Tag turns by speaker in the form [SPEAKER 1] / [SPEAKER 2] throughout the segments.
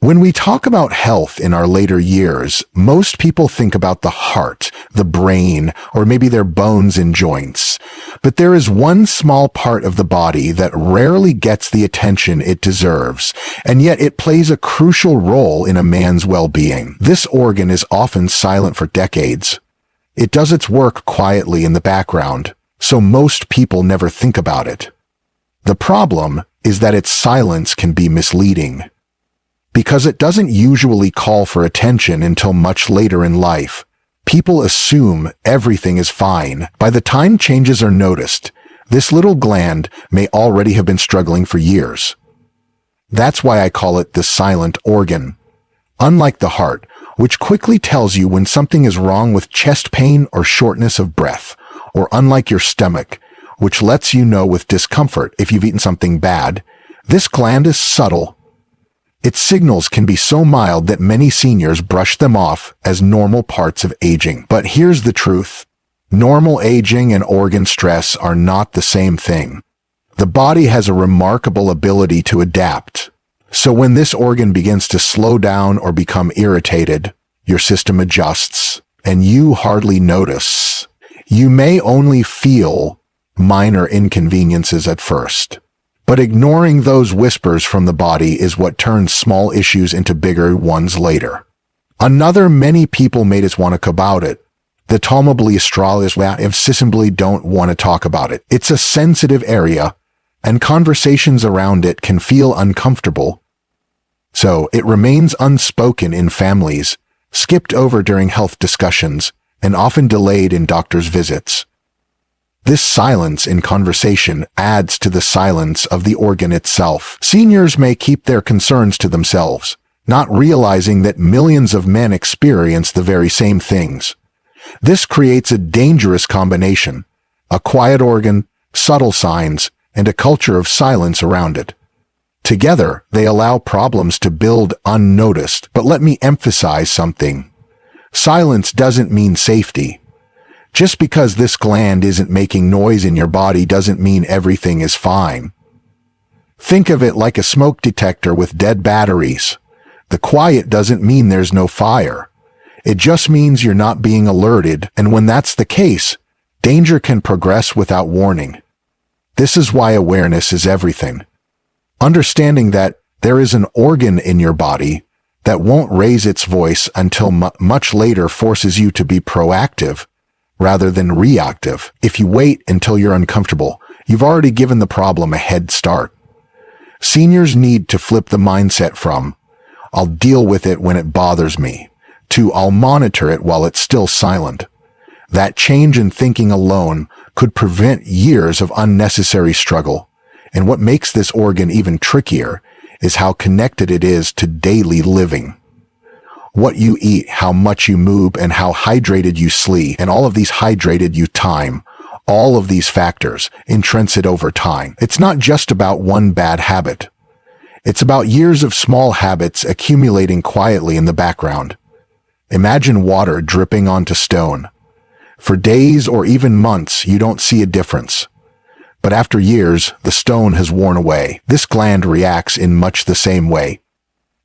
[SPEAKER 1] When we talk about health in our later years, most people think about the heart, the brain, or maybe their bones and joints. But there is one small part of the body that rarely gets the attention it deserves, and yet it plays a crucial role in a man's well-being. This organ is often silent for decades. It does its work quietly in the background, so most people never think about it. The problem is that its silence can be misleading. Because it doesn't usually call for attention until much later in life, people assume everything is fine. By the time changes are noticed, this little gland may already have been struggling for years. That's why I call it the silent organ. Unlike the heart, which quickly tells you when something is wrong with chest pain or shortness of breath, or unlike your stomach, which lets you know with discomfort if you've eaten something bad, this gland is subtle. Its signals can be so mild that many seniors brush them off as normal parts of aging. But here's the truth. Normal aging and organ stress are not the same thing. The body has a remarkable ability to adapt. So when this organ begins to slow down or become irritated, your system adjusts, and you hardly notice. You may only feel minor inconveniences at first. But ignoring those whispers from the body is what turns small issues into bigger ones later. Another many people may just want to talk about it. The Tomably Australis simply don't want to talk about it. It's a sensitive area, and conversations around it can feel uncomfortable. So it remains unspoken in families, skipped over during health discussions, and often delayed in doctor's visits. This silence in conversation adds to the silence of the organ itself. Seniors may keep their concerns to themselves, not realizing that millions of men experience the very same things. This creates a dangerous combination: a quiet organ, subtle signs, and a culture of silence around it. Together, they allow problems to build unnoticed. But let me emphasize something. Silence doesn't mean safety. Just because this gland isn't making noise in your body doesn't mean everything is fine. Think of it like a smoke detector with dead batteries. The quiet doesn't mean there's no fire. It just means you're not being alerted, and when that's the case, danger can progress without warning. This is why awareness is everything. Understanding that there is an organ in your body that won't raise its voice until much later forces you to be proactive rather than reactive. If you wait until you're uncomfortable, you've already given the problem a head start. Seniors need to flip the mindset from, "I'll deal with it when it bothers me," to "I'll monitor it while it's still silent." That change in thinking alone could prevent years of unnecessary struggle. And what makes this organ even trickier is how connected it is to daily living. What you eat, how much you move, and how hydrated you sleep, and all of these hydrated you time, all of these factors intrinsic over time. It's not just about one bad habit. It's about years of small habits accumulating quietly in the background. Imagine water dripping onto stone. For days or even months, you don't see a difference. But after years, the stone has worn away. This gland reacts in much the same way.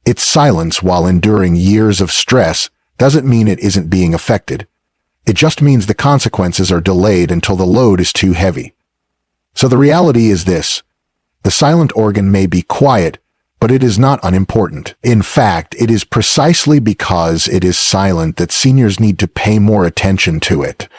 [SPEAKER 1] Its silence while enduring years of stress doesn't mean it isn't being affected. It just means the consequences are delayed until the load is too heavy. So the reality is this: the silent organ may be quiet, but it is not unimportant. In fact, it is precisely because it is silent that seniors need to pay more attention to it.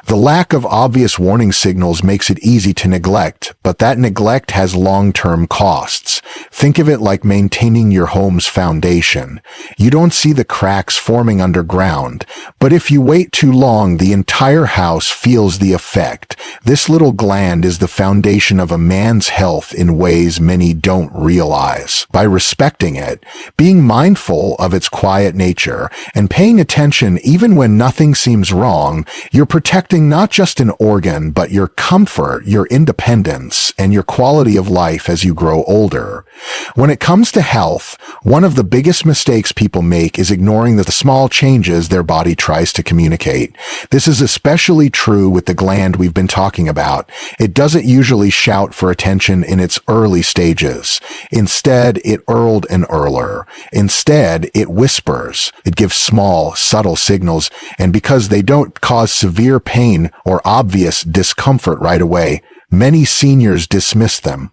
[SPEAKER 1] The lack of obvious warning signals makes it easy to neglect, but that neglect has long-term costs. Think of it like maintaining your home's foundation. You don't see the cracks forming underground, but if you wait too long, the entire house feels the effect. This little gland is the foundation of a man's health in ways many don't realize. By respecting it, being mindful of its quiet nature, and paying attention even when nothing seems wrong, you're protecting not just an organ, but your comfort, your independence, and your quality of life as you grow older. together. When it comes to health, one of the biggest mistakes people make is ignoring the small changes their body tries to communicate. This is especially true with the gland we've been talking about. It doesn't usually shout for attention in its early stages. Instead, it urled and urler. Instead, it whispers. It gives small, subtle signals, and because they don't cause severe pain or obvious discomfort right away, many seniors dismiss them.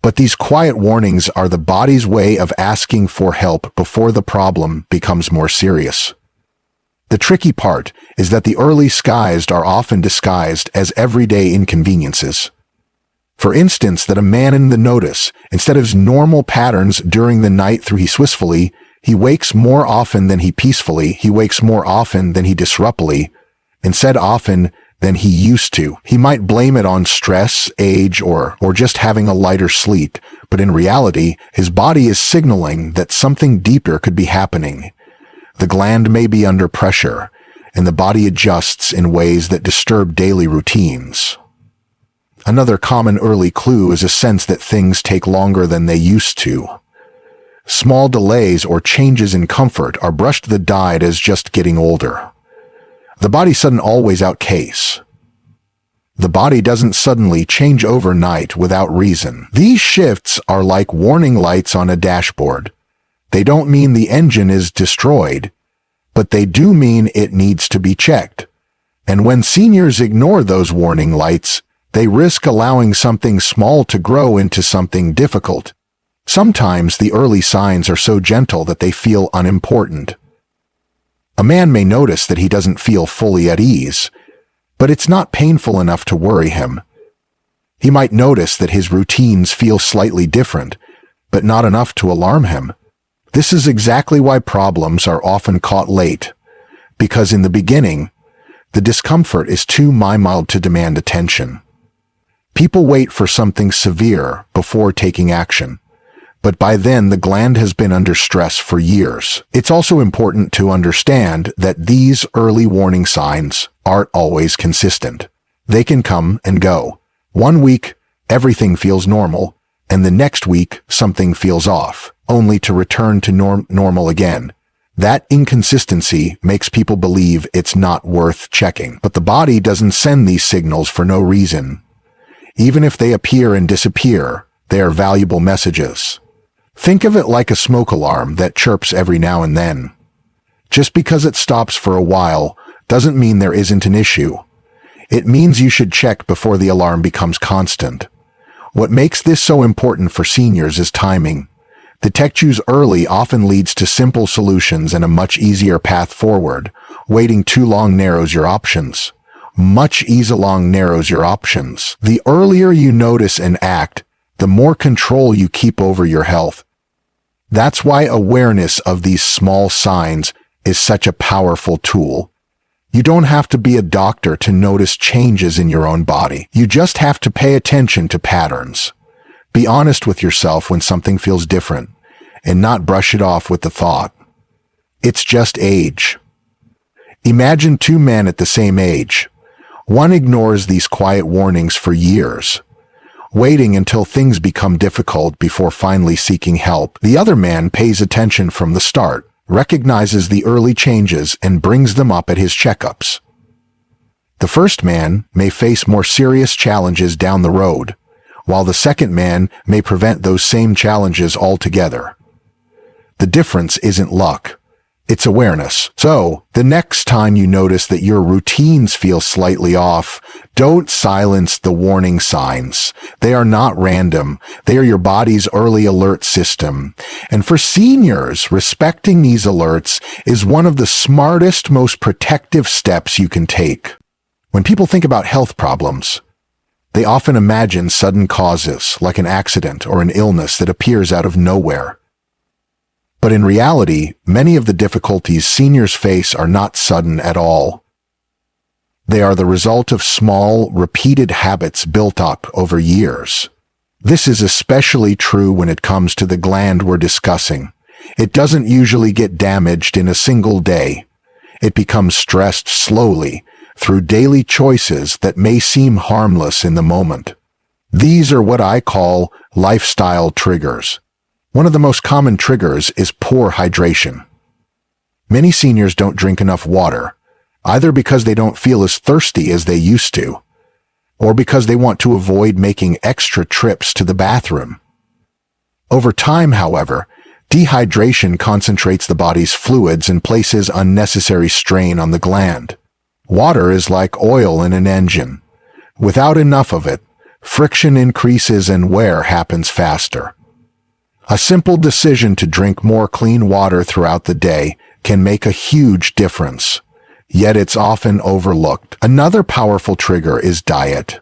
[SPEAKER 1] But these quiet warnings are the body's way of asking for help before the problem becomes more serious. The tricky part is that the early signs are often disguised as everyday inconveniences. For instance, that a man in the notice, instead of his normal patterns during the night through he swissfully, he wakes more often than he peacefully, he wakes more often than he disruptfully, instead often than he used to. He might blame it on stress, age, or just having a lighter sleep, but in reality, his body is signaling that something deeper could be happening. The gland may be under pressure, and the body adjusts in ways that disturb daily routines. Another common early clue is a sense that things take longer than they used to. Small delays or changes in comfort are brushed aside as just getting older. The body doesn't always outcase. The body doesn't suddenly change overnight without reason. These shifts are like warning lights on a dashboard. They don't mean the engine is destroyed, but they do mean it needs to be checked. And when seniors ignore those warning lights, they risk allowing something small to grow into something difficult. Sometimes the early signs are so gentle that they feel unimportant. A man may notice that he doesn't feel fully at ease, but it's not painful enough to worry him. He might notice that his routines feel slightly different, but not enough to alarm him. This is exactly why problems are often caught late, because in the beginning, the discomfort is too mild to demand attention. People wait for something severe before taking action, but by then the gland has been under stress for years. It's also important to understand that these early warning signs aren't always consistent. They can come and go. One week, everything feels normal, and the next week, something feels off, only to return to normal again. That inconsistency makes people believe it's not worth checking, but the body doesn't send these signals for no reason. Even if they appear and disappear, they are valuable messages. Think of it like a smoke alarm that chirps every now and then. Just because it stops for a while doesn't mean there isn't an issue. It means you should check before the alarm becomes constant. What makes this so important for seniors is timing. Detect use early often leads to simple solutions and a much easier path forward. Waiting too long narrows your options. The earlier you notice and act, the more control you keep over your health. That's why awareness of these small signs is such a powerful tool. You don't have to be a doctor to notice changes in your own body. You just have to pay attention to patterns. Be honest with yourself when something feels different, and not brush it off with the thought, "It's just age." Imagine two men at the same age. One ignores these quiet warnings for years, waiting until things become difficult before finally seeking help. The other man pays attention from the start, recognizes the early changes, and brings them up at his checkups. The first man may face more serious challenges down the road, while the second man may prevent those same challenges altogether. The difference isn't luck. It's awareness. So, the next time you notice that your routines feel slightly off, don't silence the warning signs. They are not random. They are your body's early alert system. And for seniors, respecting these alerts is one of the smartest, most protective steps you can take. When people think about health problems, they often imagine sudden causes, like an accident or an illness that appears out of nowhere. But in reality, many of the difficulties seniors face are not sudden at all. They are the result of small, repeated habits built up over years. This is especially true when it comes to the gland we're discussing. It doesn't usually get damaged in a single day. It becomes stressed slowly through daily choices that may seem harmless in the moment. These are what I call lifestyle triggers. One of the most common triggers is poor hydration. Many seniors don't drink enough water, either because they don't feel as thirsty as they used to, or because they want to avoid making extra trips to the bathroom. Over time, however, dehydration concentrates the body's fluids and places unnecessary strain on the gland. Water is like oil in an engine. Without enough of it, friction increases and wear happens faster. A simple decision to drink more clean water throughout the day can make a huge difference, yet it's often overlooked. Another powerful trigger is diet.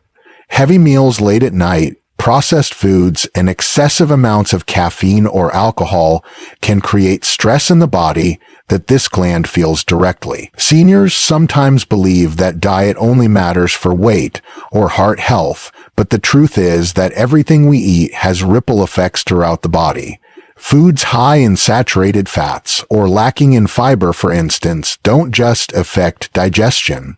[SPEAKER 1] Heavy meals late at night, processed foods, and excessive amounts of caffeine or alcohol can create stress in the body that this gland feels directly. Seniors sometimes believe that diet only matters for weight or heart health, but the truth is that everything we eat has ripple effects throughout the body. Foods high in saturated fats or lacking in fiber, for instance, don't just affect digestion.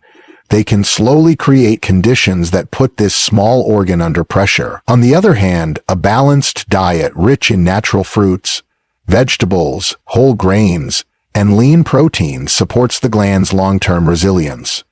[SPEAKER 1] They can slowly create conditions that put this small organ under pressure. On the other hand, a balanced diet rich in natural fruits, vegetables, whole grains, and lean protein supports the gland's long-term resilience.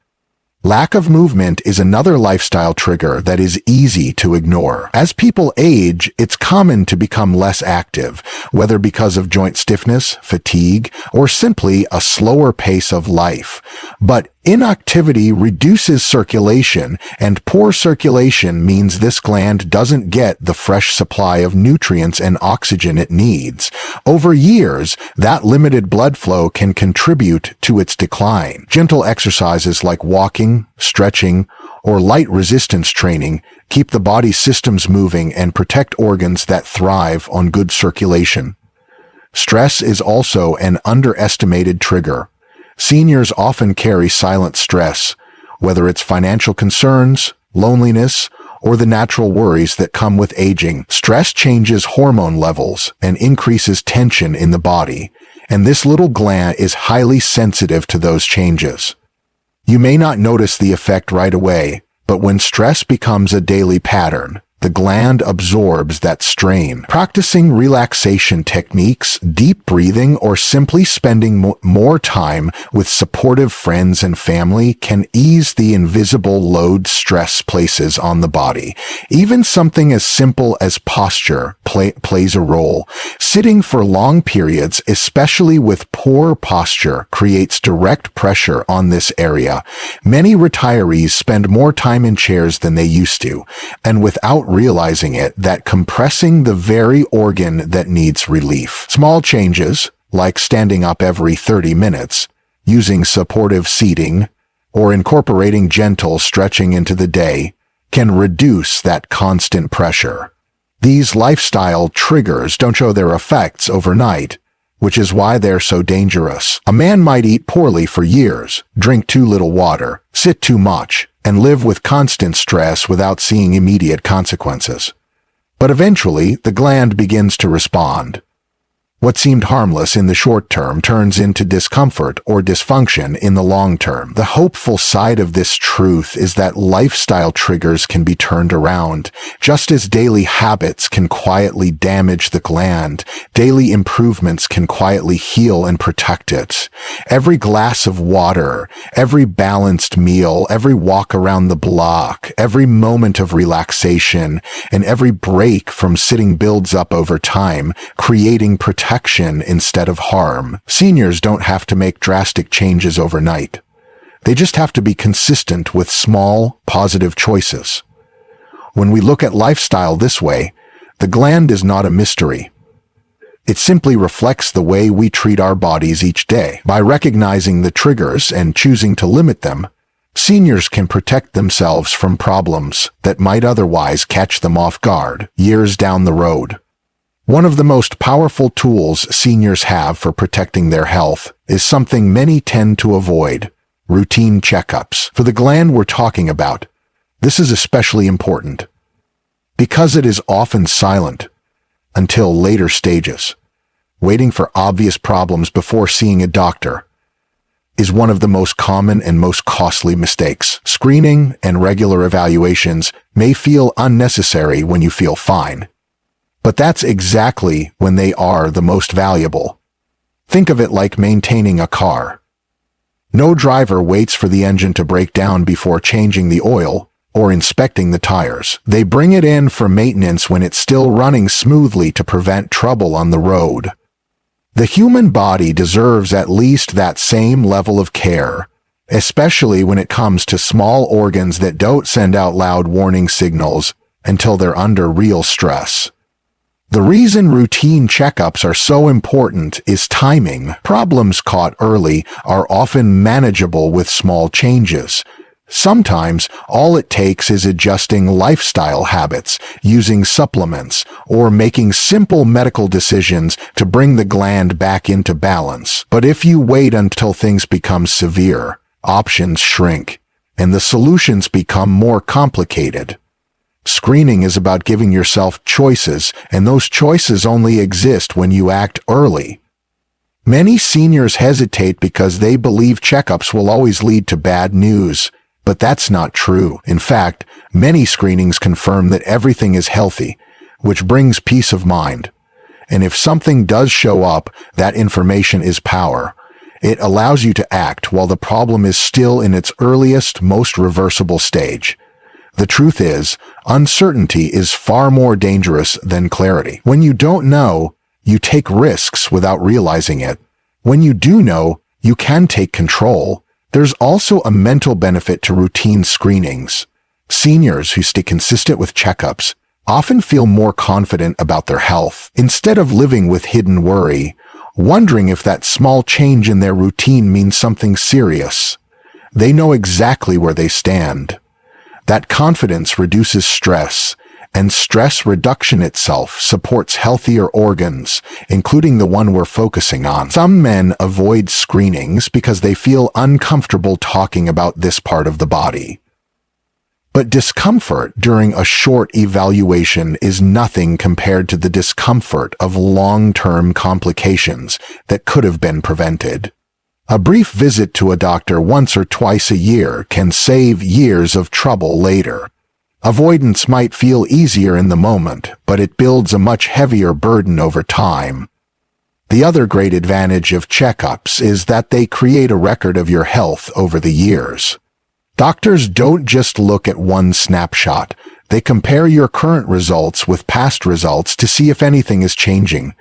[SPEAKER 1] Lack of movement is another lifestyle trigger that is easy to ignore. As people age, it's common to become less active, whether because of joint stiffness, fatigue, or simply a slower pace of life. But inactivity reduces circulation, and poor circulation means this gland doesn't get the fresh supply of nutrients and oxygen it needs. Over years, that limited blood flow can contribute to its decline. Gentle exercises like walking, stretching, or light resistance training keep the body's systems moving and protect organs that thrive on good circulation. Stress is also an underestimated trigger. Seniors often carry silent stress, whether it's financial concerns, loneliness, or the natural worries that come with aging. Stress changes hormone levels and increases tension in the body, and this little gland is highly sensitive to those changes. You may not notice the effect right away, but when stress becomes a daily pattern, the gland absorbs that strain. Practicing relaxation techniques, deep breathing, or simply spending more time with supportive friends and family can ease the invisible load stress places on the body. Even something as simple as posture plays a role. Sitting for long periods, especially with poor posture, creates direct pressure on this area. Many retirees spend more time in chairs than they used to, and without realizing it, that compressing the very organ that needs relief. Small changes, like standing up every 30 minutes, using supportive seating, or incorporating gentle stretching into the day, can reduce that constant pressure. These lifestyle triggers don't show their effects overnight, which is why they're so dangerous. A man might eat poorly for years, drink too little water, sit too much, and live with constant stress without seeing immediate consequences. But eventually, the gland begins to respond. What seemed harmless in the short term turns into discomfort or dysfunction in the long term. The hopeful side of this truth is that lifestyle triggers can be turned around. Just as daily habits can quietly damage the gland, daily improvements can quietly heal and protect it. Every glass of water, every balanced meal, every walk around the block, every moment of relaxation, and every break from sitting builds up over time, creating protection instead of harm. Seniors don't have to make drastic changes overnight. They just have to be consistent with small, positive choices. When we look at lifestyle this way, the gland is not a mystery. It simply reflects the way we treat our bodies each day. By recognizing the triggers and choosing to limit them, seniors can protect themselves from problems that might otherwise catch them off guard years down the road. One of the most powerful tools seniors have for protecting their health is something many tend to avoid: routine checkups. For the gland we're talking about, this is especially important because it is often silent until later stages, waiting for obvious problems before seeing a doctor. is one of the most common and most costly mistakes. Screening and regular evaluations may feel unnecessary when you feel fine, but that's exactly when they are the most valuable. Think of it like maintaining a car. No driver waits for the engine to break down before changing the oil or inspecting the tires. They bring it in for maintenance when it's still running smoothly to prevent trouble on the road. The human body deserves at least that same level of care, especially when it comes to small organs that don't send out loud warning signals until they're under real stress. The reason routine checkups are so important is timing. Problems caught early are often manageable with small changes. Sometimes, all it takes is adjusting lifestyle habits, using supplements, or making simple medical decisions to bring the gland back into balance. But if you wait until things become severe, options shrink, and the solutions become more complicated. Screening is about giving yourself choices, and those choices only exist when you act early. Many seniors hesitate because they believe checkups will always lead to bad news. But that's not true. In fact, many screenings confirm that everything is healthy, which brings peace of mind. And if something does show up, that information is power. It allows you to act while the problem is still in its earliest, most reversible stage. The truth is, uncertainty is far more dangerous than clarity. When you don't know, you take risks without realizing it. When you do know, you can take control. There's also a mental benefit to routine screenings. Seniors who stay consistent with checkups often feel more confident about their health. Instead of living with hidden worry, wondering if that small change in their routine means something serious, they know exactly where they stand. That confidence reduces stress, and stress reduction itself supports healthier organs, including the one we're focusing on. Some men avoid screenings because they feel uncomfortable talking about this part of the body. But discomfort during a short evaluation is nothing compared to the discomfort of long-term complications that could have been prevented. A brief visit to a doctor once or twice a year can save years of trouble later. Avoidance might feel easier in the moment, but it builds a much heavier burden over time. The other great advantage of checkups is that they create a record of your health over the years. Doctors don't just look at one snapshot. They compare your current results with past results to see if anything is changing.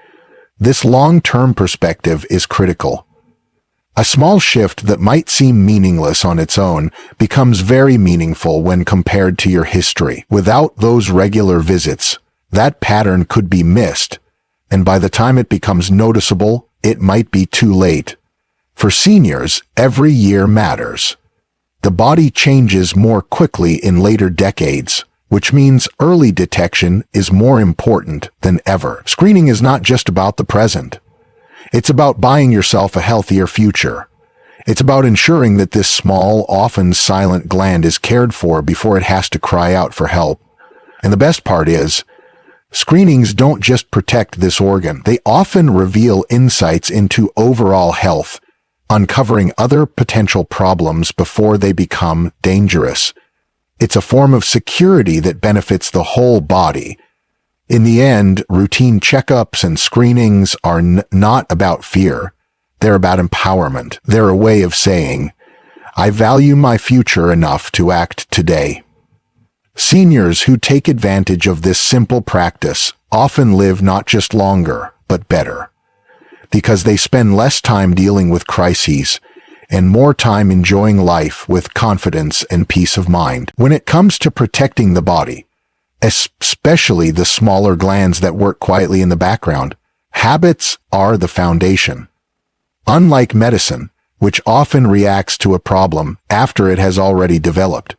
[SPEAKER 1] This long-term perspective is critical. A small shift that might seem meaningless on its own becomes very meaningful when compared to your history. Without those regular visits, that pattern could be missed, and by the time it becomes noticeable, it might be too late. For seniors, every year matters. The body changes more quickly in later decades, which means early detection is more important than ever. Screening is not just about the present. It's about buying yourself a healthier future. It's about ensuring that this small, often silent gland is cared for before it has to cry out for help. And the best part is, screenings don't just protect this organ. They often reveal insights into overall health, uncovering other potential problems before they become dangerous. It's a form of security that benefits the whole body. In the end, routine checkups and screenings are not about fear. They're about empowerment. They're a way of saying, I value my future enough to act today. Seniors who take advantage of this simple practice often live not just longer, but better, because they spend less time dealing with crises and more time enjoying life with confidence and peace of mind. When it comes to protecting the body, especially the smaller glands that work quietly in the background, habits are the foundation. Unlike medicine, which often reacts to a problem after it has already developed,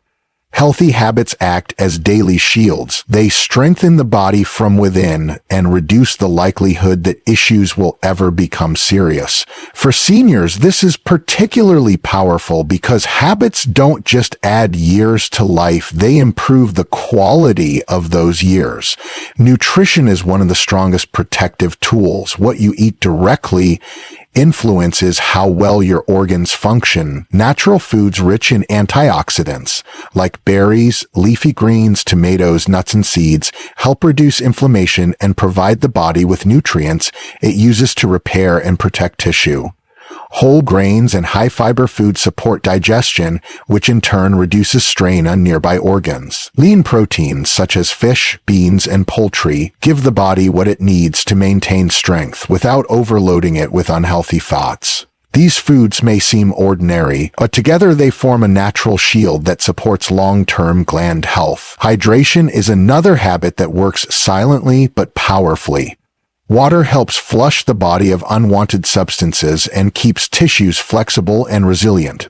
[SPEAKER 1] healthy habits act as daily shields. They strengthen the body from within and reduce the likelihood that issues will ever become serious. For seniors, this is particularly powerful because habits don't just add years to life, they improve the quality of those years. Nutrition is one of the strongest protective tools. What you eat directly influences how well your organs function. Natural foods rich in antioxidants, like berries, leafy greens, tomatoes, nuts, and seeds, help reduce inflammation and provide the body with nutrients it uses to repair and protect tissue. Whole grains and high-fiber foods support digestion, which in turn reduces strain on nearby organs. Lean proteins, such as fish, beans, and poultry, give the body what it needs to maintain strength without overloading it with unhealthy fats. These foods may seem ordinary, but together they form a natural shield that supports long-term gland health. Hydration is another habit that works silently but powerfully. Water helps flush the body of unwanted substances and keeps tissues flexible and resilient.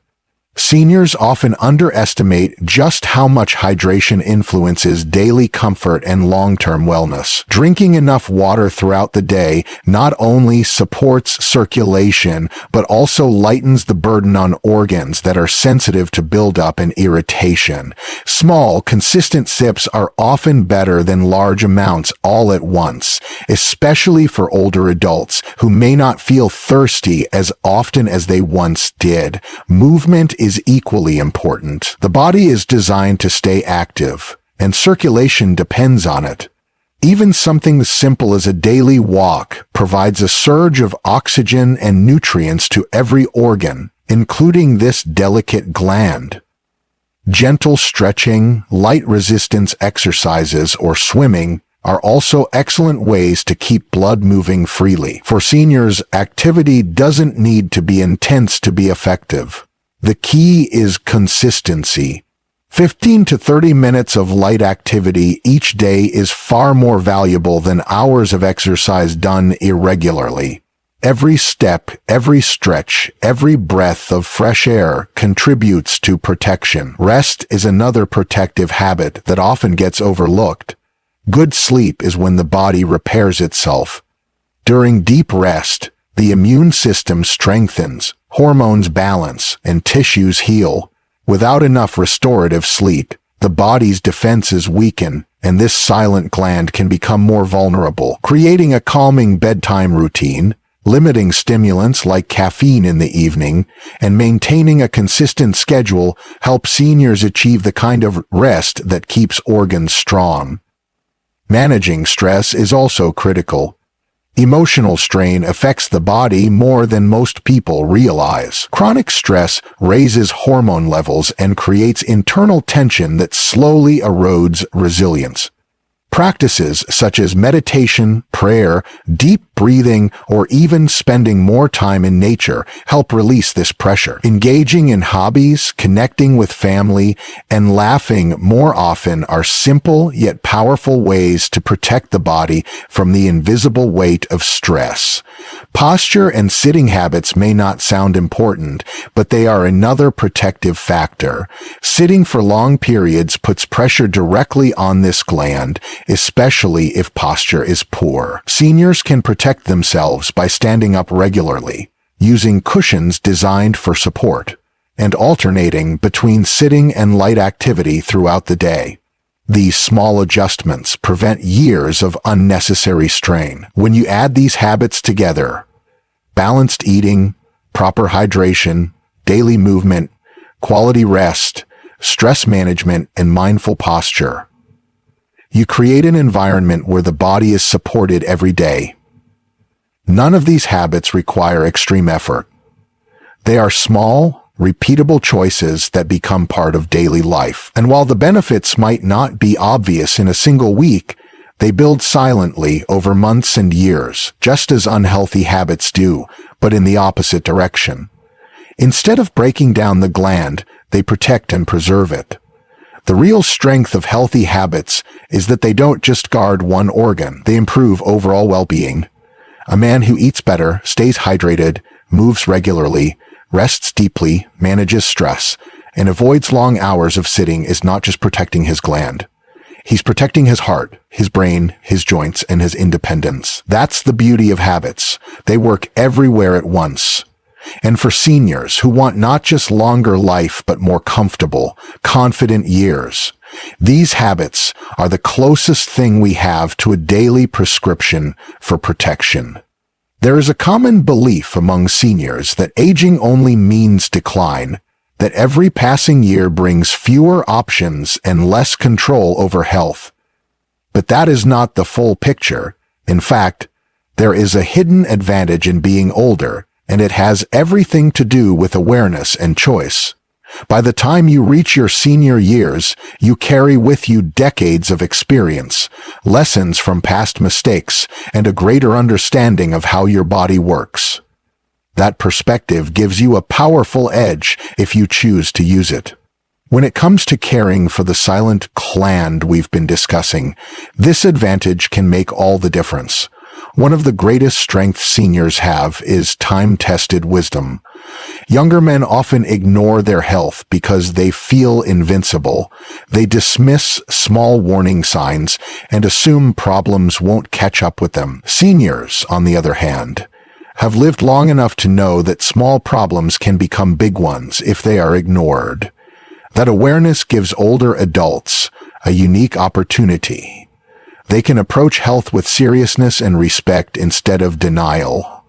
[SPEAKER 1] Seniors often underestimate just how much hydration influences daily comfort and long-term wellness. Drinking enough water throughout the day not only supports circulation, but also lightens the burden on organs that are sensitive to buildup and irritation. Small, consistent sips are often better than large amounts all at once, especially for older adults who may not feel thirsty as often as they once did. Movement is equally important. The body is designed to stay active, and circulation depends on it. Even something as simple as a daily walk provides a surge of oxygen and nutrients to every organ, including this delicate gland. Gentle stretching, light resistance exercises, or swimming are also excellent ways to keep blood moving freely. For seniors, activity doesn't need to be intense to be effective. The key is consistency. 15 to 30 minutes of light activity each day is far more valuable than hours of exercise done irregularly. Every step, every stretch, every breath of fresh air contributes to protection. Rest is another protective habit that often gets overlooked. Good sleep is when the body repairs itself. During deep rest, the immune system strengthens, hormones balance, and tissues heal. Without enough restorative sleep, the body's defenses weaken, and this silent gland can become more vulnerable. Creating a calming bedtime routine, limiting stimulants like caffeine in the evening, and maintaining a consistent schedule help seniors achieve the kind of rest that keeps organs strong. Managing stress is also critical. Emotional strain affects the body more than most people realize. Chronic stress raises hormone levels and creates internal tension that slowly erodes resilience. Practices such as meditation, prayer, deep breathing, or even spending more time in nature help release this pressure. Engaging in hobbies, connecting with family, and laughing more often are simple yet powerful ways to protect the body from the invisible weight of stress. Posture and sitting habits may not sound important, but they are another protective factor. Sitting for long periods puts pressure directly on this gland, especially if posture is poor. Seniors can protect themselves by standing up regularly, using cushions designed for support, and alternating between sitting and light activity throughout the day. These small adjustments prevent years of unnecessary strain. When you add these habits together, balanced eating, proper hydration, daily movement, quality rest, stress management, and mindful posture, you create an environment where the body is supported every day. None of these habits require extreme effort. They are small, repeatable choices that become part of daily life. And while the benefits might not be obvious in a single week, they build silently over months and years, just as unhealthy habits do, but in the opposite direction. Instead of breaking down the gland, they protect and preserve it. The real strength of healthy habits is that they don't just guard one organ, they improve overall well-being. A man who eats better, stays hydrated, moves regularly, rests deeply, manages stress, and avoids long hours of sitting is not just protecting his gland. He's protecting his heart, his brain, his joints, and his independence. That's the beauty of habits. They work everywhere at once. And for seniors who want not just longer life but more comfortable, confident years, these habits are the closest thing we have to a daily prescription for protection. There is a common belief among seniors that aging only means decline, that every passing year brings fewer options and less control over health. But that is not the full picture. In fact, there is a hidden advantage in being older, and it has everything to do with awareness and choice. By the time you reach your senior years, you carry with you decades of experience, lessons from past mistakes, and a greater understanding of how your body works. That perspective gives you a powerful edge if you choose to use it. When it comes to caring for the silent clan we've been discussing, this advantage can make all the difference. One of the greatest strengths seniors have is time-tested wisdom. Younger men often ignore their health because they feel invincible. They dismiss small warning signs and assume problems won't catch up with them. Seniors, on the other hand, have lived long enough to know that small problems can become big ones if they are ignored. That awareness gives older adults a unique opportunity. They can approach health with seriousness and respect instead of denial.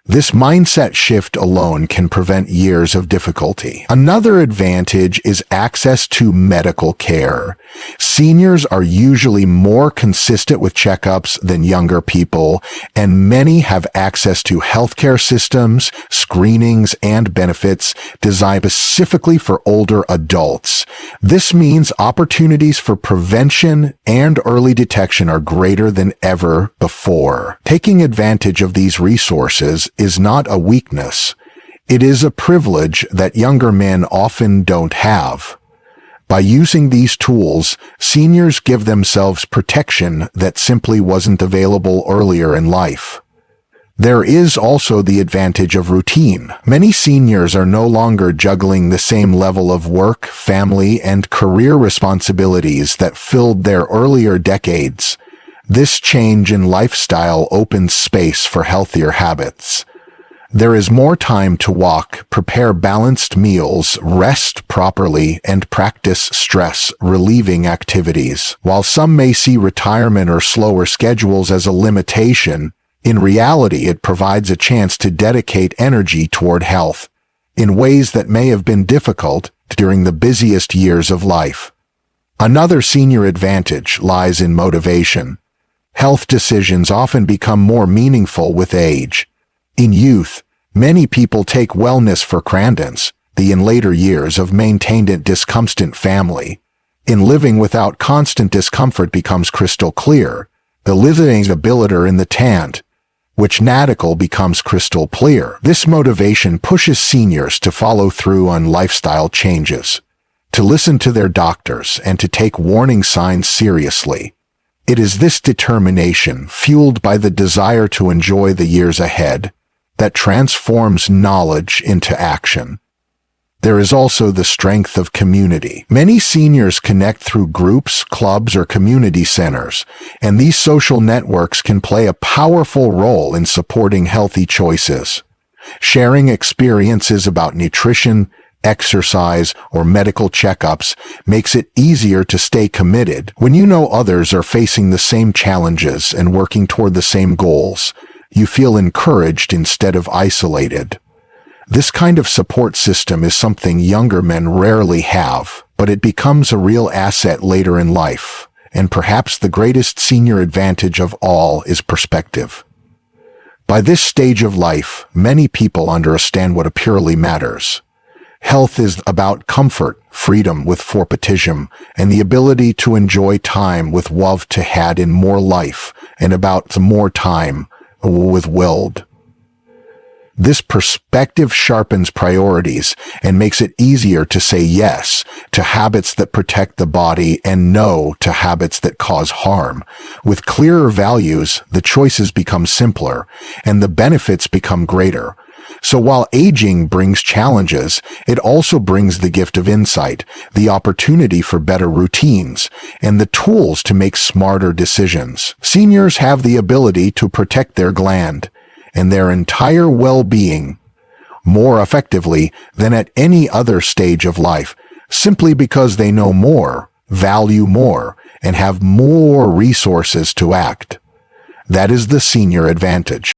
[SPEAKER 1] This mindset shift alone can prevent years of difficulty. Another advantage is access to medical care. Seniors are usually more consistent with checkups than younger people, and many have access to healthcare systems, screenings, and benefits designed specifically for older adults. This means opportunities for prevention and early detection are greater than ever before. Taking advantage of these resources is not a weakness. It is a privilege that younger men often don't have. By using these tools, seniors give themselves protection that simply wasn't available earlier in life. There is also the advantage of routine. Many seniors are no longer juggling the same level of work, family, and career responsibilities that filled their earlier decades. This change in lifestyle opens space for healthier habits. There is more time to walk, prepare balanced meals, rest properly, and practice stress-relieving activities. While some may see retirement or slower schedules as a limitation, in reality it provides a chance to dedicate energy toward health in ways that may have been difficult during the busiest years of life. Another senior advantage lies in motivation. Health decisions often become more meaningful with age. In youth, many people take wellness for granted. In later years have maintained a discomforted family. In living without constant discomfort becomes crystal clear. The living ability in the tent, which nautical becomes crystal clear. This motivation pushes seniors to follow through on lifestyle changes, to listen to their doctors, and to take warning signs seriously. It is this determination, fueled by the desire to enjoy the years ahead, that transforms knowledge into action. There is also the strength of community. Many seniors connect through groups, clubs, or community centers, and these social networks can play a powerful role in supporting healthy choices. Sharing experiences about nutrition, exercise, or medical checkups makes it easier to stay committed. When you know others are facing the same challenges and working toward the same goals, you feel encouraged instead of isolated. This kind of support system is something younger men rarely have, but it becomes a real asset later in life, and perhaps the greatest senior advantage of all is perspective. By this stage of life, many people understand what purely matters. Health is about comfort, freedom with fortitude, and the ability to enjoy time with love to had in more life, and about more time with willed. This perspective sharpens priorities and makes it easier to say yes to habits that protect the body and no to habits that cause harm. With clearer values, the choices become simpler and the benefits become greater. So while aging brings challenges, it also brings the gift of insight, the opportunity for better routines, and the tools to make smarter decisions. Seniors have the ability to protect their gland and their entire well-being more effectively than at any other stage of life, simply because they know more, value more, and have more resources to act. That is the senior advantage.